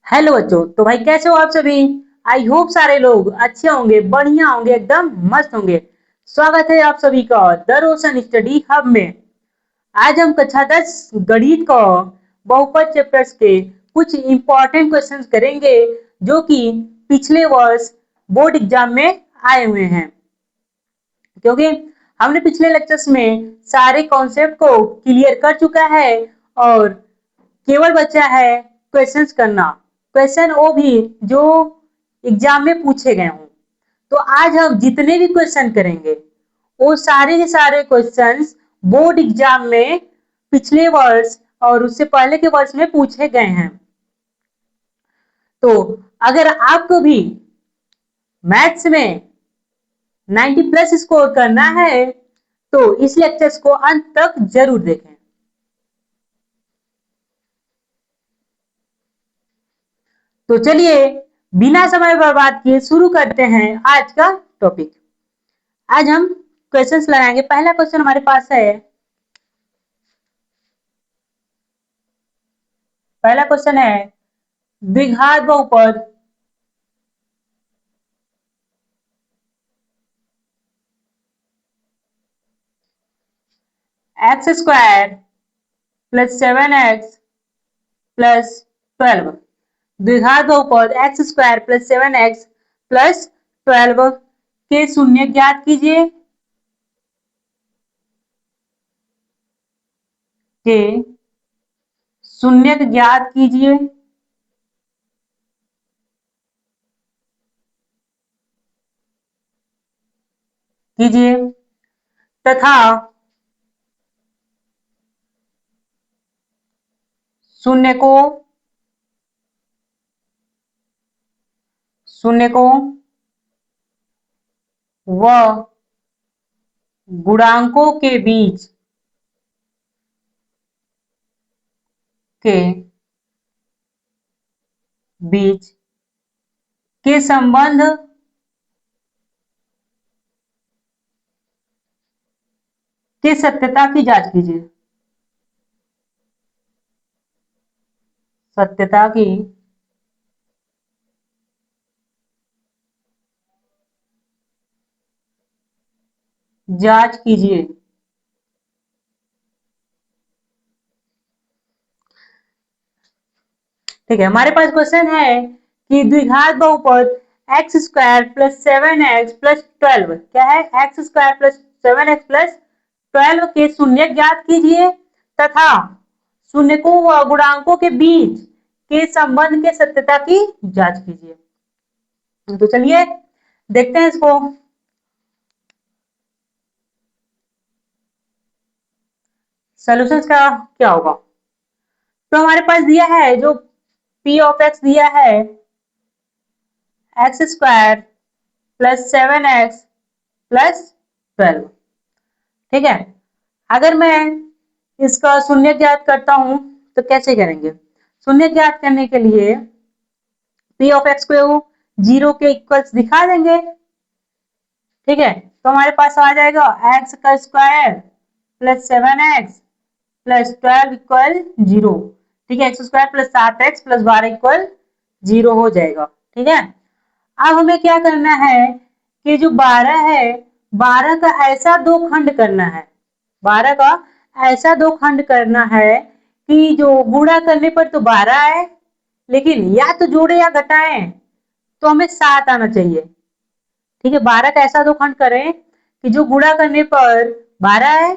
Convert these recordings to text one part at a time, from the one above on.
Hello बच्चों। तो भाई कैसे हो आप सभी। आई होप सारे लोग अच्छे होंगे, बढ़िया होंगे, एकदम मस्त होंगे। स्वागत है आप सभी का द रोशन स्टडी हब में। आज हम कक्षा 10 गणित का बहुपद चैप्टर्स के कुछ इंपॉर्टेंट क्वेश्चंस करेंगे जो कि पिछले वर्ष बोर्ड एग्जाम में आए हुए हैं। क्योंकि हमने पिछले लेक्चर्स में सारे कॉन्सेप्ट को क्लियर कर चुका है और केवल बचा है क्वेश्चंस करना। क्वेश्चन वो भी जो एग्जाम में पूछे गए हों। तो आज हम जितने भी क्वेश्चन करेंगे वो सारे के सारे क्वेश्चंस बोर्ड एग्जाम में पिछले वर्ष और उससे पहले के वर्ष में पूछे गए हैं। तो अगर आपको भी मैथ्स में 90 प्लस स्कोर करना है तो इस लेक्चर्स को अंत तक जरूर देखें। तो चलिए बिना समय बर्बाद किए शुरू करते हैं आज का टॉपिक। आज हम क्वेश्चंस लगाएंगे। पहला क्वेश्चन हमारे पास है, पहला क्वेश्चन है द्विघात बहुपद x square plus 7x plus 12। द्विघात बहुपद x square plus 7x plus 12 के शून्य ज्ञात कीजिए। के शून्य ज्ञात कीजिए। कीजिए तथा शून्य को व गुणांकों के बीच के संबंध की सत्यता की जांच कीजिए। सत्यता की जांच कीजिए। ठीक है, हमारे पास क्वेश्चन है कि द्विघात बहुपद x square plus 7x plus 12 क्या है, x square plus 7x plus 12 के शून्य ज्ञात कीजिए तथा शून्य को व गुणांकों के बीच के संबंध के सत्यता की जांच कीजिए। तो चलिए देखते हैं इसको। सॉल्यूशंस का क्या होगा। तो हमारे पास दिया है जो p ऑफ x दिया है x square plus 7x plus 12। ठीक है, अगर मैं इसका शून्य ज्ञात करता हूं तो कैसे करेंगे। शून्य ज्ञात करने के लिए p ऑफ x को 0 के इक्वल्स दिखा देंगे। ठीक है, तो हमारे पास आ जाएगा x का square plus 7x plus 12 equal 0। ठीक है, x square plus 7x plus 12 equal 0 हो जाएगा। ठीक है, अब हमें क्या करना है कि जो 12 है 12 का ऐसा दो खंड करना है। 12 का ऐसा दो खंड करना है कि जो गुणा करने पर तो 12 आए लेकिन या तो जोड़े या घटाएं तो हमें 7 आना चाहिए। ठीक है, 12 का ऐसा दो खंड करें कि जो गुणा करने पर 12 आए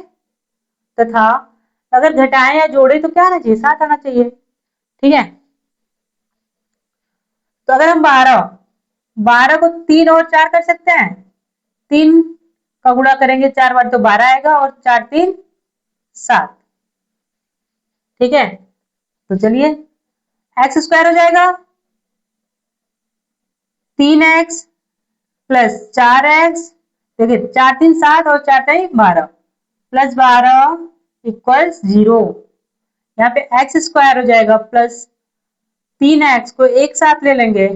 तथा अगर घटाएं या जोड़े तो क्या आना चाहिए, 7 आना चाहिए। ठीक है, तो अगर हम 12 को 3 और 4 कर सकते हैं। 3 का गुणा करेंगे 4 बार तो 12 आएगा और 4 3 7। ठीक है, तो चलिए एक्स स्क्वायर हो जाएगा 3x प्लस 4x। देखिए 4 3 7 और 4 3 12 प्लस 12 इक्वल्स 0। यहाँ पे एक्स स्क्वायर हो जाएगा प्लस 3x को एक साथ ले लेंगे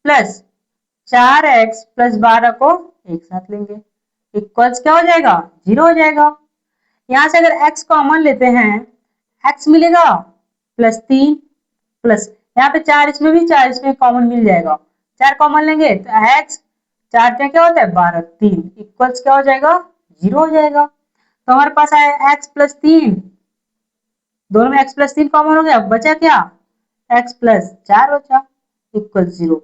प्लस 4x प्लस 12 को एक साथ लेंगे इक्वल्स क्या हो जाएगा, 0 हो जाएगा। यहां से अगर x कॉमन लेते हैं x मिलेगा प्लस 3 प्लस यहाँ पे 4 इसमें भी 4 इसमें कॉमन मिल जाएगा, 4 कॉमन लेंगे तो x 4 क्या होता है 12, 3 इक्वल्स क्या हो जाएगा 0 हो जाएगा। तो हमारे पास आया x प्लस 3, दोनों में x प्लस 3 कॉमन हो गया, बचा क्या x प्लस 4 बचा इक्वल 0।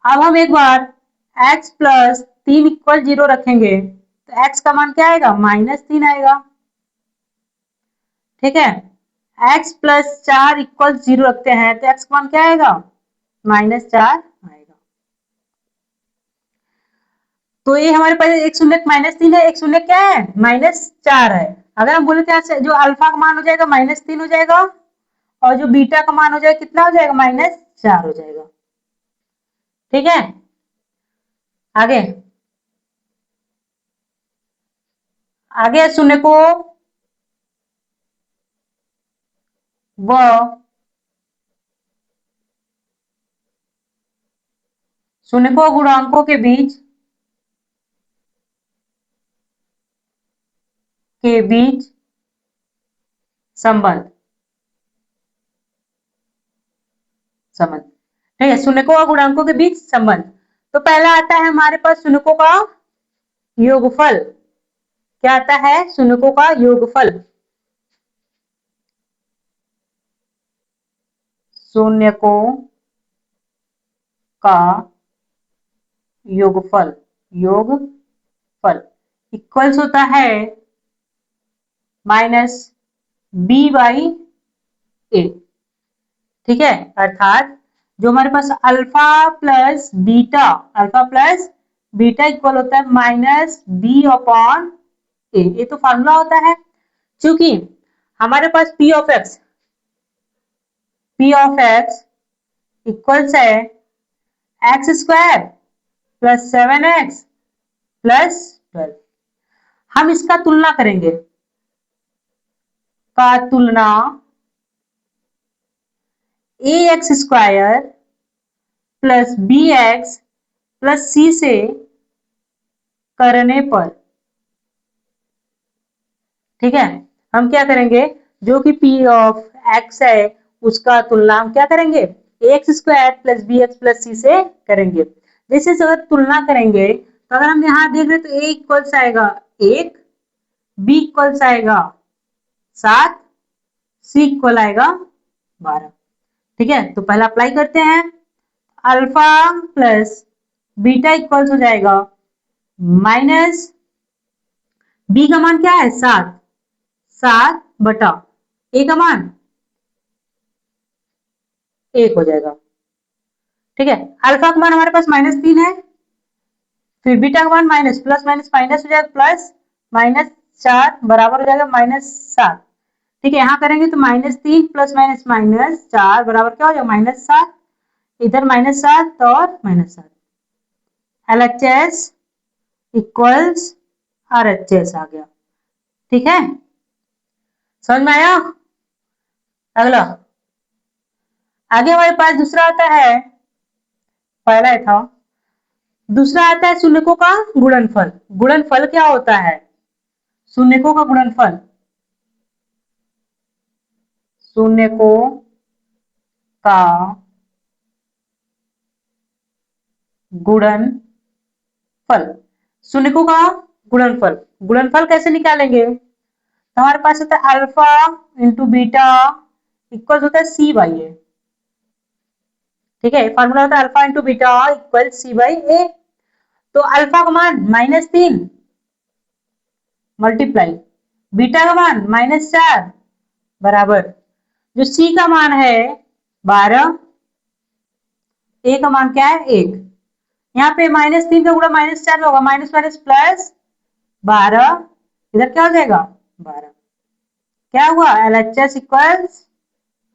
अब हम एक बार x प्लस 3 इक्वल 0 रखेंगे तो x का मान क्या आएगा -3 आएगा। ठीक है, x प्लस 4 इक्वल 0 रखते हैं तो x का मान क्या आएगा -4 आएगा। तो ये हमारे पास एक शून्य -3 है, एक शून्य क्या है -4 है। अगर हम बोले थे जो अल्फा का मान हो जाएगा -3 हो जाएगा और जो बीटा का मान हो जाएगा कितना हो जाएगा -4 हो जाएगा। ठीक है, आगे आगे शून्य को व शून्य को गुणांकों के बीच संबंध संबंध ठीक है, शून्यकों और गुणांकों के बीच संबंध। तो पहला आता है हमारे पास शून्यकों का योगफल। क्या आता है शून्यकों का योगफल। शून्यकों का योगफल योगफल इक्वल्स होता है -b/a। ठीक है, अर्थात जो हमारे पास अल्फा प्लस बीटा इक्वल होता है -b/a। ये तो फार्मूला होता है। क्योंकि हमारे पास p ऑफ x इक्वल्स है x² प्लस 7x प्लस 12। हम इसका तुलना करेंगे, का तुलना ax² plus bx plus c से करने पर, ठीक है, हम क्या करेंगे जो कि p ऑफ x है उसका तुलना हम क्या करेंगे ax² plus bx plus c से करेंगे। जैसे अगर तुलना करेंगे तो अगर हम यहाँ देख रहे तो a इक्वल्स आएगा 1, b इक्वल्स आएगा 7, c इक्वल आएगा 12। ठीक है, तो पहला अप्लाई करते हैं। अल्फा प्लस बीटा इक्वल्स हो जाएगा माइनस बी का मान क्या है 7, 7 बटा ए का मान 1 हो जाएगा। ठीक है, अल्फा का मान हमारे पास -3 है, फिर बीटा का मान माइनस प्लस माइनस माइनस हो जाएगा प्लस -4 बराबर हो जाएगा -7। ठीक है, यहाँ करेंगे तो -3 प्लस माइनस -4 बराबर क्या हो जाएगा -7, इधर -7 और -7। LHS इक्वल्स RHS आ गया। ठीक है, समझ में आया। अगला आगे हमारे पास दूसरा आता है, पहला था, दूसरा आता है शून्यकों का गुणनफल। गुणनफल क्या होता है शून्यकों का गुणनफल। शून्यकों का गुणनफल, शून्यकों का गुणनफल, गुणनफल कैसे निकालेंगे तो हमारे पास होता है अल्फा इंटू बीटा इक्वल होता है c/a। ठीक है, फॉर्मूला होता है alpha into beta equal c/a। तो अल्फा का मान -3 मल्टीप्लाई बीटा का मान -4 बराबर जो c का मान है 12, a का मान क्या है 1। यहाँ पे -3 का गुणा -4 में होगा, माइनस माइनस प्लस 12, इधर क्या हो जाएगा 12। क्या हुआ LHS इक्वल्स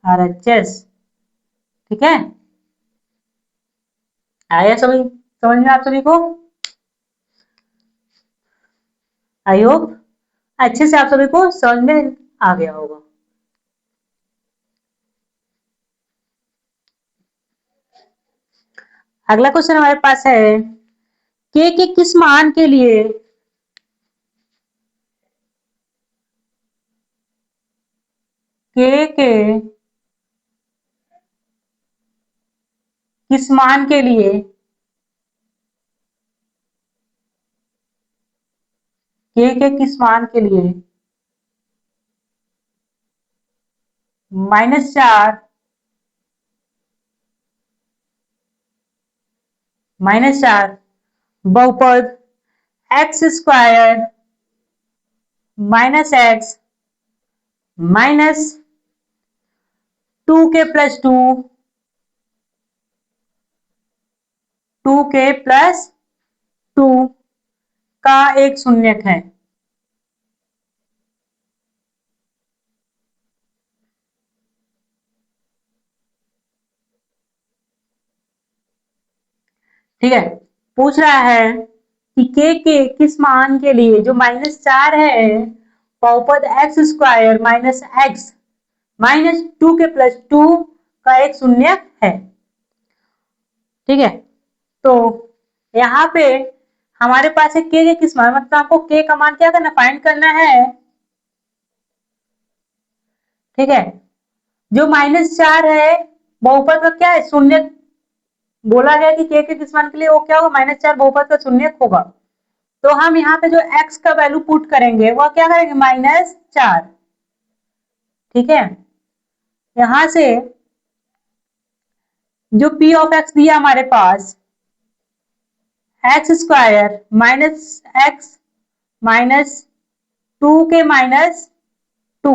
RHS। ठीक है, आया समझ में आप सभी को। आई होप अच्छे से आप सभी को समझ में आ गया होगा। अगला क्वेश्चन हमारे पास है के किस मान के लिए के किस मान के लिए के किस मान के लिए -4 बहुपद x square -x -2k+2 2k+2 का एक शून्यक है। ठीक है, पूछ रहा है कि के किस मान के लिए जो -4 है बहुपद एक्स स्क्वायर -x -2k+2 का एक शून्यक है। ठीक है, तो यहाँ पे हमारे पास है के किस मान, मतलब आपको के का मान क्या करना, फाइंड करना है। ठीक है, जो -4 है बहुपद का क्या है, शून्य बोला गया कि के किस मान के लिए वो क्या होगा, -4 बहुपद का शून्यक होगा। तो हम यहाँ पे जो x का वैल्यू पुट करेंगे वह क्या करेंगे, -4। ठीक है, यहां से जो p ऑफ x दिया हमारे पास एक्स स्क्वायर -x -2k-2।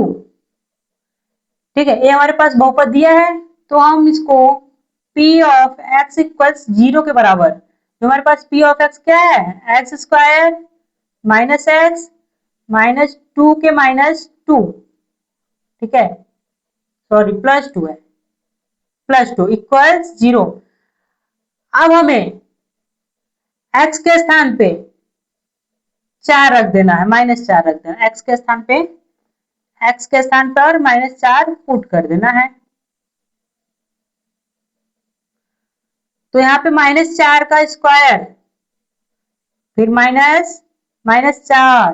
ठीक है, ये हमारे पास बहुपद दिया है, तो हम इसको p ऑफ x इक्वल्स 0 के बराबर, जो हमारे पास p ऑफ x क्या है, एक्स स्क्वायर -x -2k-2। ठीक है, सॉरी +2 है, +2 इक्वल्स 0। अब हमें x के स्थान पे 4 रख देना है, -4 रख देना, x के स्थान पर -4 पुट कर देना है। तो यहाँ पे -4 का स्क्वायर फिर -4,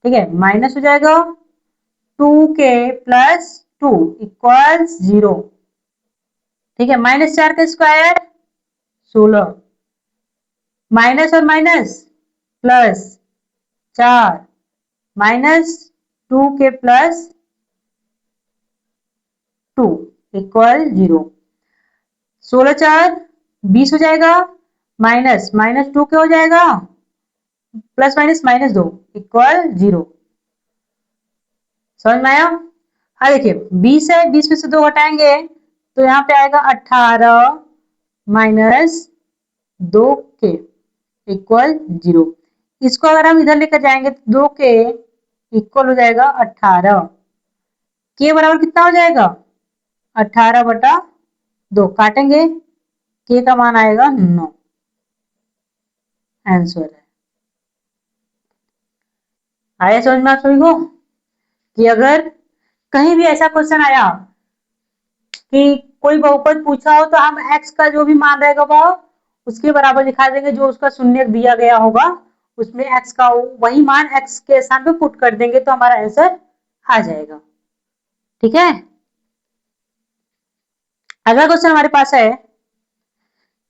ठीक है, माइनस हो जाएगा 2k+2 इक्वल्स 0। ठीक है, -4 का स्क्वायर 16, माइनस और माइनस प्लस 4 -2k+2 इक्वल 0। 16 4 20 हो जाएगा, -2 क्या हो जाएगा, +-2 इक्वल 0। समझ में आया। हाँ देखिए 20 है, 20 में से 2 घटाएंगे तो यहाँ पे आएगा 18 -2k इक्वल 0। इसको अगर हम इधर लेकर जाएंगे तो 2k इक्वल हो जाएगा 18, के बराबर कितना हो जाएगा, 18/2, काटेंगे के का मान आएगा 9, आंसर है। आया समझ में आप सभी को कि अगर कहीं भी ऐसा क्वेश्चन आया कि कोई बहुपद पूछा हो तो हम x का जो भी मान रहेगा वह उसके बराबर दिखा देंगे, जो उसका शून्य दिया गया होगा उसमें x का वही मान x के स्थान पे पुट कर देंगे तो हमारा आंसर आ जाएगा। ठीक है, अगला क्वेश्चन हमारे पास है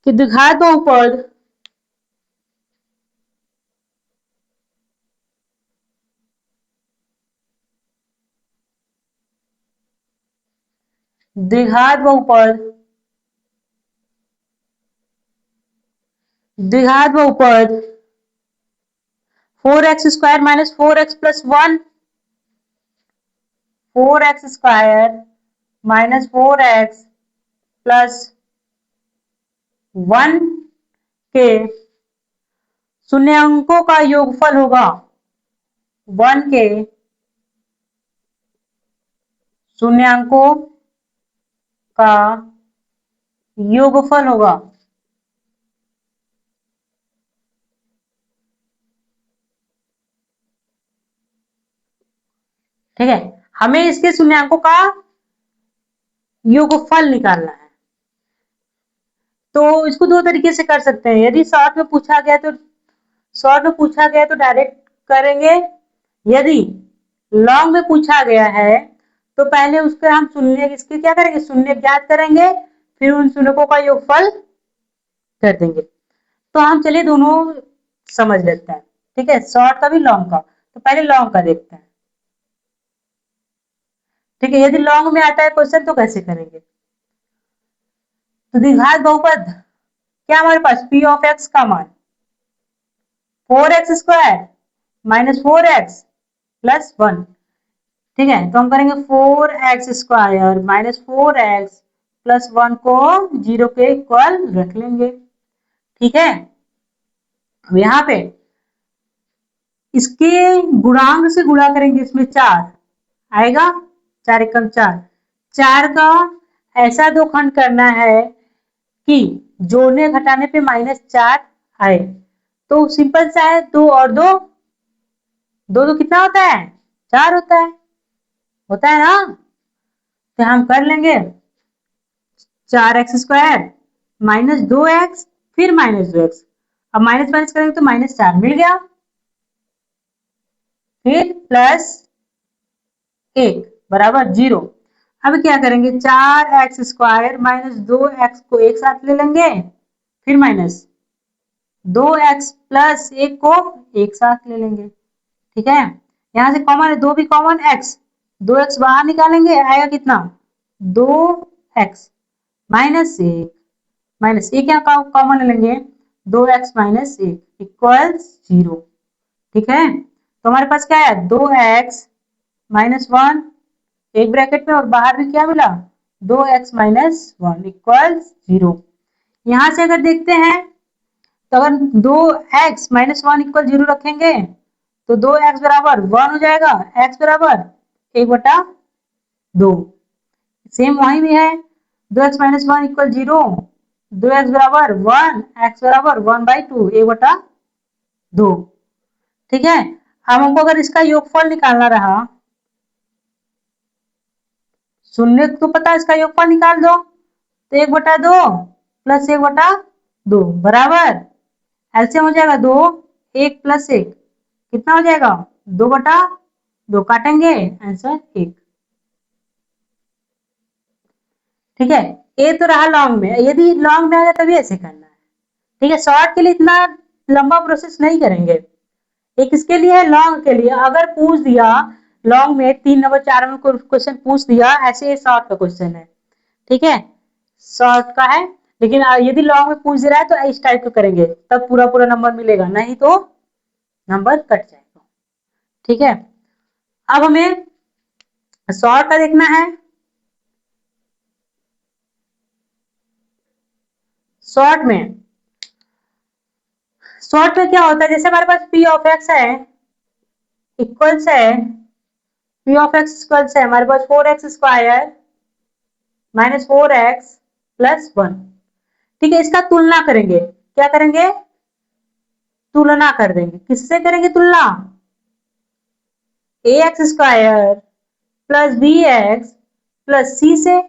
कि द्विघात बहुपद द्विघात बहुपद 4x² - 4x + 1 4x² - 4x + 1 के शून्यांकों का योगफल होगा, 1 के शून्यांकों का योगफल होगा। ठीक है, हमें इसके शून्यांकों का योगफल निकालना है। तो इसको दो तरीके से कर सकते हैं, यदि शॉर्ट में पूछा गया तो डायरेक्ट करेंगे, यदि लॉन्ग में पूछा गया है तो पहले उसके हम शून्य इसके क्या करेंगे, शून्य ज्ञात करेंगे, फिर उन शून्यकों का योगफल कर देंगे। तो हम चलिए दोनों समझ लेते हैं, ठीक है, शॉर्ट का भी लॉन्ग का। तो पहले लॉन्ग का देखते हैं, ठीक है। यदि लॉन्ग में आता है क्वेश्चन तो कैसे करेंगे? तो द्विघात बहुपद क्या हमारे पास पी ऑफ एक्स का मान 4x² माइनस 4x प्लस 1, ठीक है। तो हम करेंगे 4x² माइनस 4x प्लस 1 को 0 के इक्वल रख लेंगे, ठीक है। अब यहाँ पे इसके गुणांक से गुणा करेंगे, इसमें 4 आएगा, 4 एकम 4, 4 का ऐसा दो खंड करना है कि जोड़ने घटाने पे -4 आए। तो सिंपल सा है, 2 और 2, 2 तो कितना होता है? 4 होता है ना। तो हम कर लेंगे 4x² माइनस 2x फिर -2x। अब माइनस माइनस करेंगे तो -4 मिल गया, फिर प्लस 1 बराबर 0। अब क्या करेंगे 4x² माइनस 2x को एक साथ ले लेंगे, फिर माइनस 2x प्लस 1 को एक साथ ले लेंगे, ठीक है। यहां से कॉमन है, 2 भी कॉमन, x 2x बाहर निकालेंगे, आएगा कितना 2x माइनस 1 यहाँ कॉमन लेंगे, 2x माइनस 1 इक्वल्स 0, ठीक है। तो हमारे पास क्या है 2x माइनस 1 एक ब्रैकेट में, और बाहर भी क्या मिला 2x माइनस 1 इक्वल्स 0। यहां से अगर देखते हैं तो अगर 2x माइनस 1 इक्वल 0 रखेंगे तो 2x बराबर 1 हो जाएगा, x बराबर 1/2। सेम वहीं भी है, 2x माइनस 1 इक्वल 0, 2x बराबर 1, x बराबर 1/2, 1/2, ठीक है। अब हमको अगर इसका योगफल निकालना रहा, शून्य को पता है, इसका योगफल निकाल दो, तो 1/2 प्लस 1/2 बराबर एलसीएम हो जाएगा 2, 1 प्लस 1 कितना हो जाएगा 2/2, काटेंगे आंसर 1, ठीक है। ये तो रहा लॉन्ग में। यदि लॉन्ग में आएगा तभी ऐसे करना है, ठीक है। शॉर्ट के लिए इतना लंबा प्रोसेस नहीं करेंगे, एक इसके लिए है, लॉन्ग के लिए अगर पूछ दिया लॉन्ग में 3 नंबर 4 नंबर क्वेश्चन पूछ दिया, ऐसे शॉर्ट का क्वेश्चन है, ठीक है, शॉर्ट का है। लेकिन यदि लॉन्ग में पूछ दे रहा है तो इस टाइप का करेंगे, तब पूरा पूरा नंबर मिलेगा, नहीं तो नंबर कट जाएगा, ठीक है। अब हमें शॉर्ट का देखना है। शॉर्ट में क्या होता है, जैसे हमारे पास पी ऑफ एक्स है इक्वल्स है, पी ऑफ एक्स इक्वल्स है हमारे पास 4x² माइनस 4x प्लस 1, ठीक है। इसका तुलना करेंगे, क्या करेंगे तुलना कर देंगे, किससे करेंगे तुलना ax² plus bx plus c से,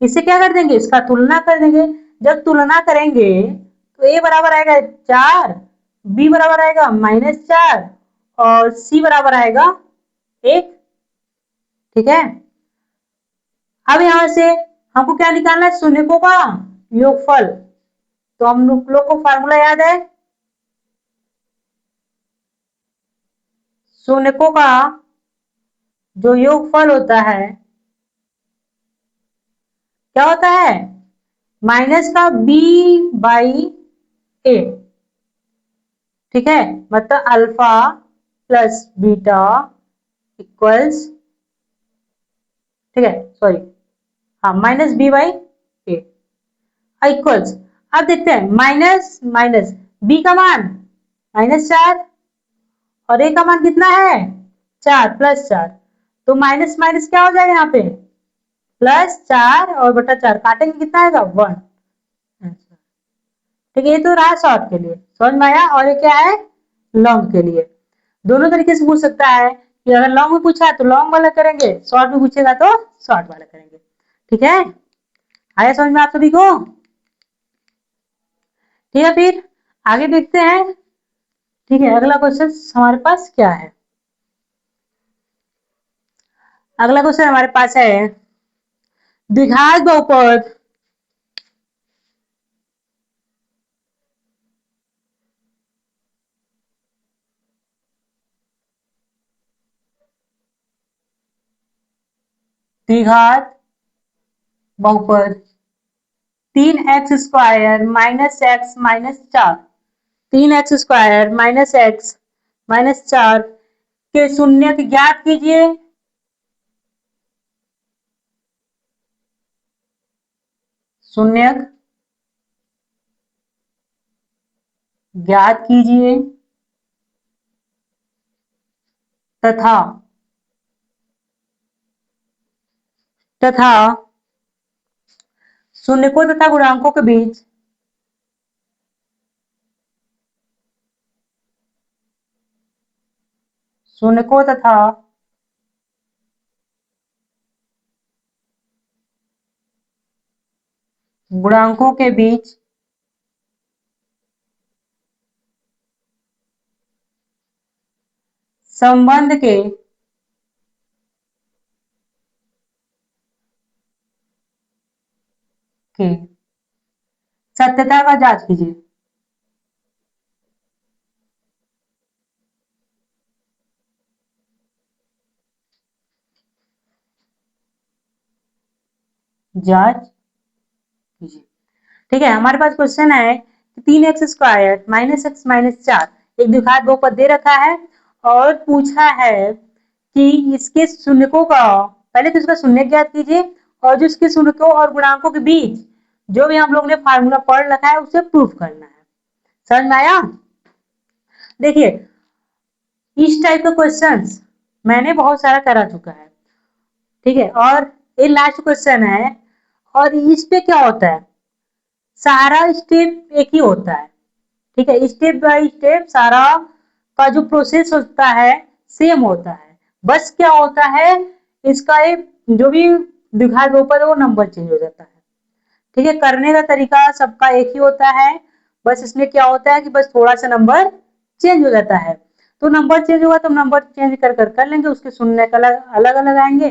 इसे क्या कर देंगे इसका तुलना कर देंगे। जब तुलना करेंगे तो a बराबर आएगा 4, b बराबर आएगा -4 और c बराबर आएगा 1, ठीक है। अब यहां से हमको क्या निकालना है शून्यकों का योगफल। तो हम लोग को फार्मूला याद है, शून्यकों का जो योगफल होता है क्या होता है माइनस का b बाई ए, ठीक है, मतलब अल्फा प्लस बीटा इक्वल्स, ठीक है, सॉरी, हाँ minus b by A equals. अब देखते हैं माइनस माइनस b का मान -4 और a का मान कितना है 4 प्लस 4, तो माइनस माइनस क्या हो जाएगा यहाँ पे +4 और बटा 4 काटेंगे कितना आएगा 1, ठीक है। ये तो रहा शॉर्ट के लिए, समझ में आया। और ये क्या है लॉन्ग के लिए। दोनों तरीके से पूछ सकता है कि अगर लॉन्ग में पूछा है तो लॉन्ग वाला करेंगे, शॉर्ट में पूछेगा तो शॉर्ट वाला करेंगे, ठीक है। आया समझ में आप सभी को? ठीक है, फिर आगे देखते हैं, ठीक है। अगला क्वेश्चन हमारे पास क्या है, अगला क्वेश्चन हमारे पास है द्विघात बहुपद द्विघात बहुपद 3x² minus x minus 4, 3x² minus x minus 4 के शून्य ज्ञात कीजिए। शून्य ज्ञात कीजिए तथा शून्यकों तथा गुणांकों के बीच शून्यकों तथा गुणांकों के बीच संबंध के सत्यता का जांच कीजिए। जांच कीजिए। ठीक है, हमारे पास क्वेश्चन है कि 3x² माइनस एक्स माइनस 4 एक द्विघात बहुपद दे रखा है और पूछा है कि इसके शून्यकों का, पहले तो इसका शून्य ज्ञात कीजिए और जो इसके शून्यकों और गुणांकों के बीच जो भी हम लोग ने फार्मूला पढ़ रखा है उसे प्रूफ करना है। समझ में आया? देखिए, इस टाइप का क्वेश्चंस मैंने बहुत सारा करा चुका है। ठीक है, और ये लास्ट क्वेश्चन है और इस पे क्या होता है, सारा स्टेप एक ही होता है। ठीक है, स्टेप बाय स्टेप सारा का जो प्रोसेस होता है सेम होता है, बस क्या होता है इसका एक जो भी द्विघात बहुपद है वो नंबर चेंज हो जाता है। ठीक है, करने का तरीका सबका एक ही होता है, बस इसमें क्या होता है कि बस थोड़ा सा नंबर चेंज हो जाता है। तो नंबर चेंज हुआ तो नंबर चेंज कर लेंगे, उसके शून्य का अलग अलग आएंगे।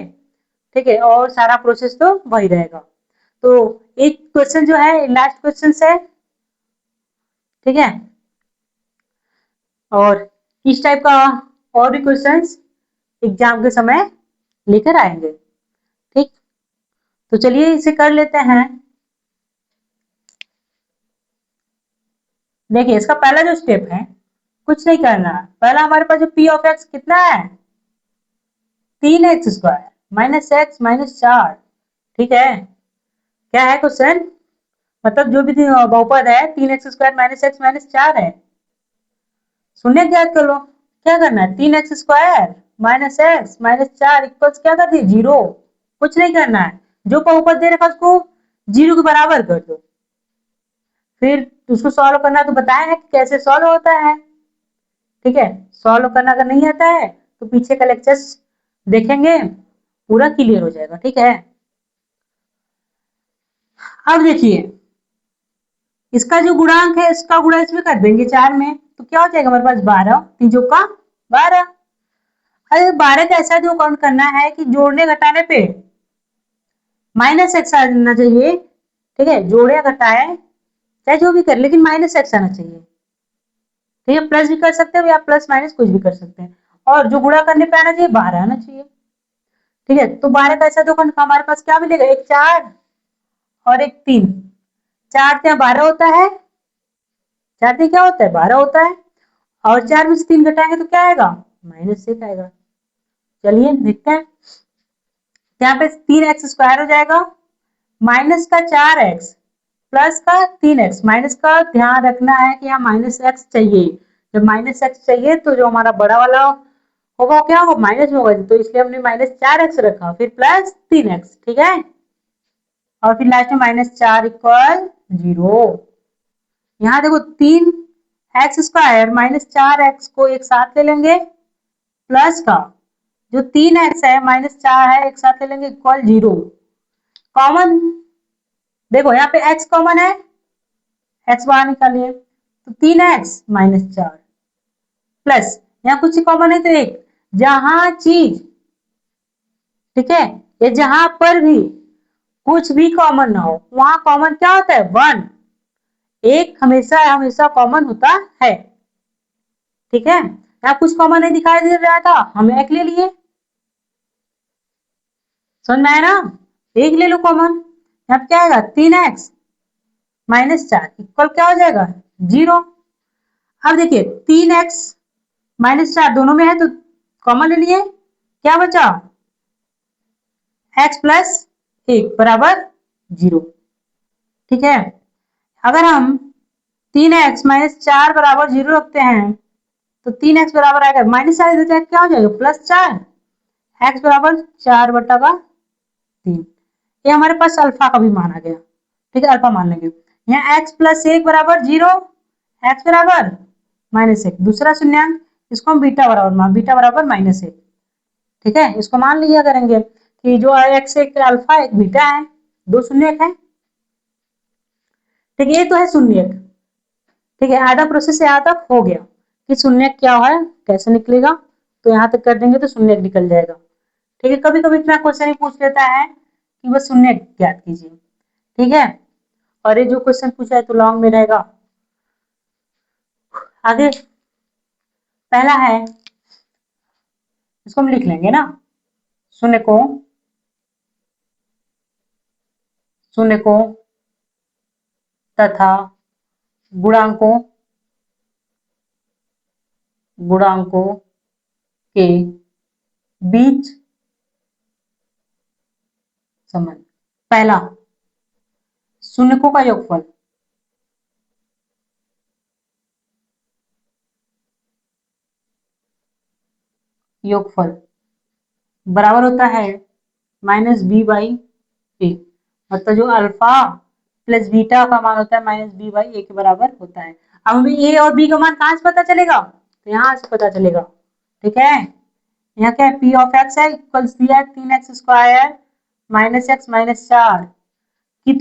ठीक है, और सारा प्रोसेस तो वही रहेगा। तो एक क्वेश्चन जो है लास्ट क्वेश्चन है। ठीक है, और इस टाइप का और भी क्वेश्चंस एग्जाम के समय लेकर आएंगे। ठीक, तो चलिए इसे कर लेते हैं। देखिए, इसका पहला जो स्टेप है कुछ नहीं करना है, पहला हमारे पास जो पी ऑफ एक्स कितना है 3x² माइनस एक्स माइनस 4। ठीक है, क्या है क्वेश्चन, मतलब जो भी बहुपद है 3x² माइनस एक्स माइनस 4 है, शून्य ज्ञात कर लो। क्या करना है, 3x² minus x minus 4 equals क्या कर दिए 0। कुछ नहीं करना है, जो बहुपद दे रखा उसको 0 के बराबर कर दो, फिर उसको सॉल्व करना तो बताया है कि कैसे सॉल्व होता है। ठीक है, सॉल्व करना अगर नहीं आता है तो पीछे का लेक्चर्स देखेंगे, पूरा क्लियर हो जाएगा। ठीक है, अब देखिए इसका जो गुणांक है इसका गुणा इसमें कर देंगे 4 में, तो क्या हो जाएगा हमारे पास 12, तीजों का 12। अरे 12 का ऐसा जो काउंट करना है कि जोड़ने घटाने पे माइनस एक्स आना चाहिए। ठीक है, जोड़े या घटाए चाहे जो भी कर, लेकिन माइनस एक्स आना चाहिए। ठीक है, प्लस भी कर सकते हो या प्लस माइनस कुछ भी कर सकते हैं, और जो गुणा करने पे आना चाहिए 12 आना चाहिए। ठीक है, तो 12 का ऐसा दो हमारे पास क्या मिलेगा, एक 4 और एक 3, 4 से 12 होता है, 4 से क्या होता है 12 होता है, और 4 में से 3 घटाएंगे तो क्या आएगा -6 आएगा। चलिए देखते हैं, यहाँ पे 3x² हो जाएगा, माइनस का 4x प्लस का 3x। माइनस का ध्यान रखना है कि यहाँ -x चाहिए, जब -x चाहिए तो जो हमारा बड़ा वाला होगा क्या होगा माइनस में होगा, तो इसलिए हमने -4x रखा, फिर प्लस 3x। ठीक है, और फिर लास्ट में -4 इक्वल 0। यहाँ देखो 3x² माइनस 4x को एक साथ ले लेंगे, प्लस का जो 3x है माइनस 4 है एक साथ ले लेंगे इक्वल 0। कॉमन देखो यहाँ पे x कॉमन है, x बाहर निकालिए तो 3x माइनस 4 प्लस यहाँ कुछ कॉमन है तो एक, जहां चीज, ठीक है, ये जहां पर भी कुछ भी कॉमन ना हो, वहां कॉमन क्या होता है? 1। एक हमेशा हमेशा कॉमन होता है। ठीक है, यहाँ कुछ कॉमन नहीं दिखाई दे रहा था, हम एक ले लिए। समझ में आया ना? एक ले लो कॉमन। यहाँ क्या आएगा? 3x माइनस 4 इक्वल क्या हो जाएगा? 0। अब देखिए 3x माइनस 4 दोनों में है तो कॉमन ले लिए, क्या बचा? x प्लस 1 बराबर 0। ठीक है, अगर हम 3x माइनस 4 बराबर 0 रखते हैं तो 3x बराबर आएगा माइनस 4 इधर जाके क्या हो जाएगा? प्लस 4। x बराबर 4 बटा का 3। ये हमारे पास अल्फा का भी मान आ गया। ठीक है, अल्फा मान लेंगे। यहाँ x प्लस 1 बराबर 0, x बराबर माइनस 1। दूसरा शून्यांक इसको हम बीटा बराबर माइनस 1। ठीक है, इसको मान लिया करेंगे कि जो x एक अल्फा एक बीटा है, दो शून्यक है। ठीक है, ये तो है शून्यक। ठीक है, आधा प्रोसेस यहाँ तक हो गया कि शून्यक क्या है, कैसे निकलेगा। तो यहाँ तक कर देंगे तो शून्यक निकल जाएगा। ठीक है, कभी कभी इतना क्वेश्चन ही पूछ लेता है कि बस शून्यक ज्ञात कीजिए। ठीक है, और ये जो क्वेश्चन पूछा है तो लॉन्ग में रहेगा। आगे पहला है, इसको हम लिख लेंगे ना। शून्य को तथा गुणांकों के बीच संबंध। पहला, शून्यकों का योगफल बराबर होता है माइनस बी बाई ए। मतलब जो अल्फा प्लस बीटा का मान होता है माइनस बी बाई ए के बराबर होता है। अब हमें ए और बी का मान कहाँ से पता चलेगा? तो यहाँ से पता चलेगा। ठीक है, यहाँ क्या है? पी ऑफ एक्स है इक्वल दिया है 3x square minus x minus 4 की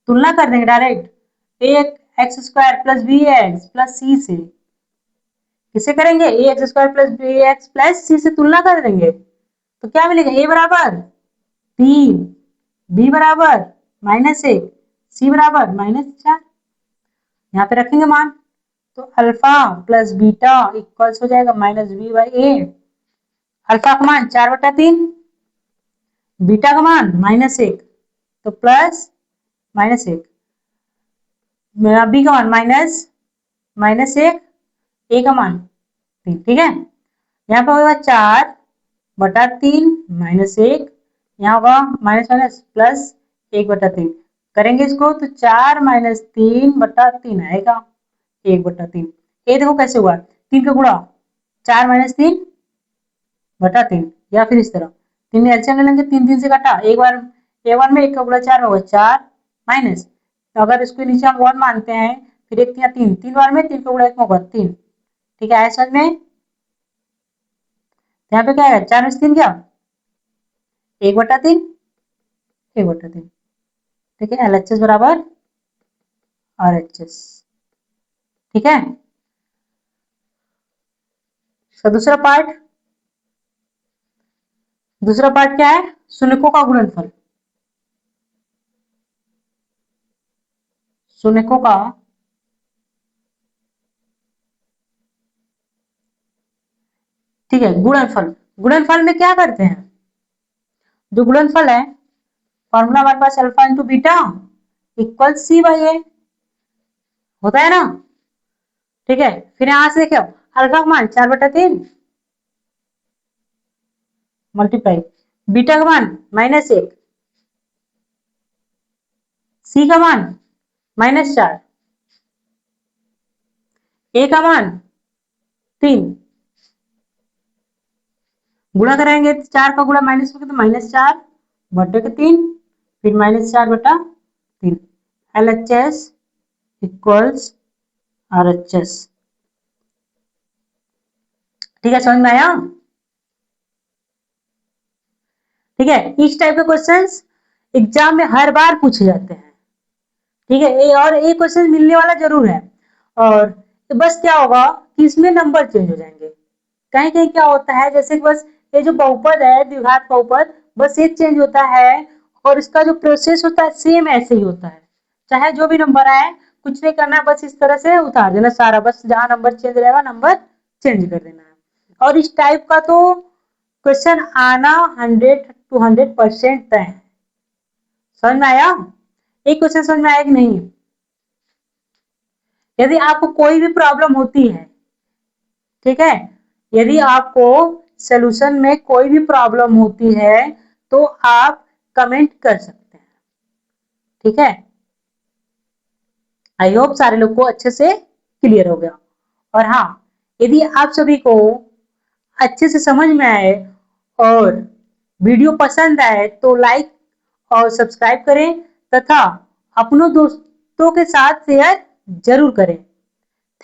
तुलना कर देंगे डायरेक्ट। एक X square plus B X plus C से, किसे करेंगे? A X square plus B X plus C से तुलना कर देंगे तो क्या मिलेगा? ए बराबर 3, बी बराबर माइनस 1, सी बराबर माइनस 4। यहाँ पे रखेंगे मान तो अल्फा प्लस बीटा इक्वल्स हो जाएगा minus b by a. Alpha का मान 4/3, बीटा का मान माइनस 1 तो प्लस माइनस 1, बी का मान माइनस 1, ए का मान 3। ठीक है, यहाँ पे होगा 4/3 माइनस 1, यहाँ होगा माइनस माइनस प्लस 1/3। करेंगे इसको तो 4 माइनस 3/3 आएगा 1/3। ये देखो कैसे हुआ, 3 का गुणा 4 माइनस 3/3, या फिर इस तरह 3 एलसीएम ले लेंगे, 3 3 से काटा, एक बार A1 में 1 का गुणा 4 होगा 4 माइनस, तो अगर इसको नीचे हम 1 मानते हैं फिर 1 या 3, 3 बार में 3 का गुणा 1 में होगा 3। ठीक है, समझ में? यहाँ पे क्या है? 4 में 3 क्या? 1/3, 1/3। ठीक है, LHS बराबर RHS। ठीक है, तो दूसरा पार्ट क्या है? शून्यकों का गुणनफल। शून्यकों का ठीक है गुणनफल में क्या करते हैं? जो गुणनफल है, फॉर्मूला हमारे पास alpha into beta equal C by A होता है ना। ठीक है, फिर यहां से देखिए अल्फा का मान 4/3 मल्टीप्लाई बीटा का मान -1, सी का मान -4, ए का मान 3। गुणा कराएंगे तो 4 का गुणा माइनस में तो -4/3, फिर -4/3। LHS equals RHS। ठीक है, समझ में आया? ठीक है, इस टाइप के क्वेश्चंस एग्जाम में हर बार पूछे जाते हैं। ठीक है, और एक क्वेश्चन मिलने वाला जरूर है। और तो बस क्या होगा कि इसमें नंबर चेंज हो जाएंगे। कहीं कहीं क्या होता है, जैसे बस ये जो बहुपद है द्विघात बहुपद बस ये चेंज होता है, और इसका जो प्रोसेस होता है सेम ऐसे ही होता है। चाहे जो भी नंबर आए, कुछ नहीं करना है, बस इस तरह से उतार देना सारा, बस जहां नंबर चेंज रहेगा नंबर चेंज कर देना है। और इस टाइप का तो क्वेश्चन आना 100 to 100% तय है। समझ में आया? एक क्वेश्चन समझ में आया कि नहीं? यदि आपको कोई भी प्रॉब्लम होती है, ठीक है, यदि आपको सोल्यूशन में कोई भी प्रॉब्लम होती है तो आप कमेंट कर सकते हैं, ठीक है। आई होप सारे लोग को अच्छे से क्लियर हो गया। और हाँ, यदि आप सभी को अच्छे से समझ में आए और वीडियो पसंद आए तो लाइक और सब्सक्राइब करें, तथा अपनों दोस्तों के साथ शेयर जरूर करें।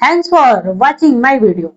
Thanks for watching my video.